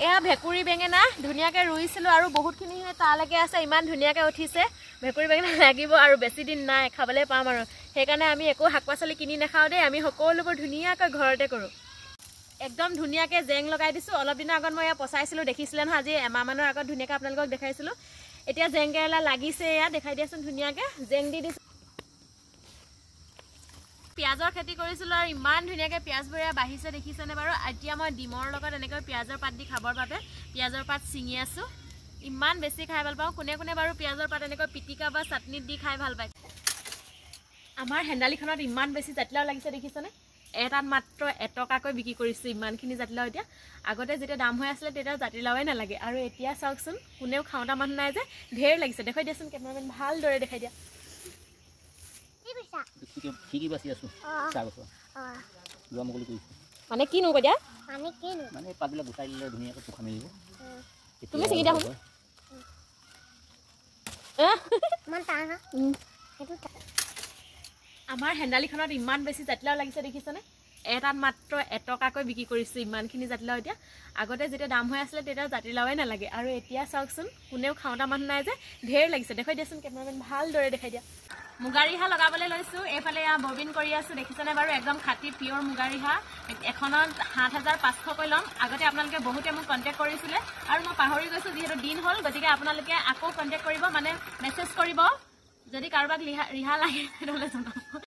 এয়া ভেকুৰী বেঙেনা ধুনীয়াকৈ ৰুইছিলোঁ আৰু বহুতখিনি তালৈকে আছে ইমান ধুনীয়াকৈ উঠিছে ভেকুৰী বেঙেনা লাগিব আৰু বেছি দিন নাই খাবলৈ পাম আৰু সেইকাৰণে আমি একো শাক পাচলি কিনি নাখাওঁ দেই আমি সকলোবোৰ ধুনীয়াকৈ ঘৰতে কৰোঁ একদম ধুনীয়াকৈ জেং লগাই দিছোঁ অলপ দিনৰ আগত মই এয়া পচাইছিলোঁ দেখিছিলে নহয় আজি এমাহমানৰ আগত ধুনীয়াকৈ আপোনালোকক দেখাইছিলোঁ এতিয়া জেং কেৰেলা লাগিছে এয়া দেখাই দিয়াচোন ধুনীয়াকৈ জেং দি দিছোঁ পিঁয়াজৰ খেতি কৰিছিলোঁ আৰু ইমান ধুনীয়াকৈ পিঁয়াজবোৰ এয়া বাঢ়িছে দেখিছেনে বাৰু এতিয়া মই ডিমৰ লগত এনেকৈ পিঁয়াজৰ পাত দি খাবৰ বাবে পিঁয়াজৰ পাত ছিঙি আছোঁ ইমান বেছি খাই ভাল পাওঁ কোনে কোনে বাৰু পিঁয়াজৰ পাত এনেকৈ পিটিকা বা চাটনিত দি খাই ভাল পায় আমাৰ হেন্দালিখনত ইমান বেছি জাতিলাও লাগিছে দেখিছেনে এটাত মাত্ৰ 1 টকাকৈ বিক্ৰী কৰিছোঁ ইমানখিনি জাতিলাও এতিয়া আগতে যেতিয়া দাম হৈ আছিলে তেতিয়া জাতিলাওৱে নালাগে আৰু এতিয়া চাওকচোন কোনেও খাওঁতা মানুহ নাই যে ঢেৰ লাগিছে দেখাই দিয়াচোন কেমেৰামেন ভালদৰে দেখাই দিয়া কি বাছি আছো চাগছ যোৱা মগলি কৰিছো মানে কিনো কৈ দিয়া মানে পাতবিলাক গুচাই দিলে ধুনীয়াকৈ পোখা মিলিব তুমি ছিঙি দিয়া আমাৰ হেন্দালিখনত ইমান বেছি জাতিলাও লাগিছে দেখিছেনে এটাত মাত্ৰ 1 টকাকৈ বিক্ৰী কৰিছোঁ ইমানখিনি জাতিলাও এতিয়া আগতে যেতিয়া দাম হৈ আছিলে তেতিয়া জাতিলাওৱে নালাগে আৰু এতিয়া চাওকচোন কোনেও খাওঁতা মানুহ নাই যে ঢেৰ লাগিছে দেখাই দিয়াচোন কেমেৰামেন ভালদৰে দেখাই দিয়া মুগা ৰিহা লগাবলৈ লৈছোঁ এইফালে ববিন কৰি আছোঁ দেখিছেনে বাৰু একদম খাটি পিয়'ৰ মুগা ৰিহা এখনত 7,500কৈ ল'ম আগতে আপোনালোকে বহুতে মোক কণ্টেক্ট কৰিছিলে আৰু মই পাহৰি গৈছোঁ যিহেতু দিন হ'ল গতিকে আপোনালোকে আকৌ কণ্টেক্ট কৰিব মানে মেছেজ কৰিব যদি কাৰোবাক ৰিহা লাগে তেতিয়াহ'লে জনাব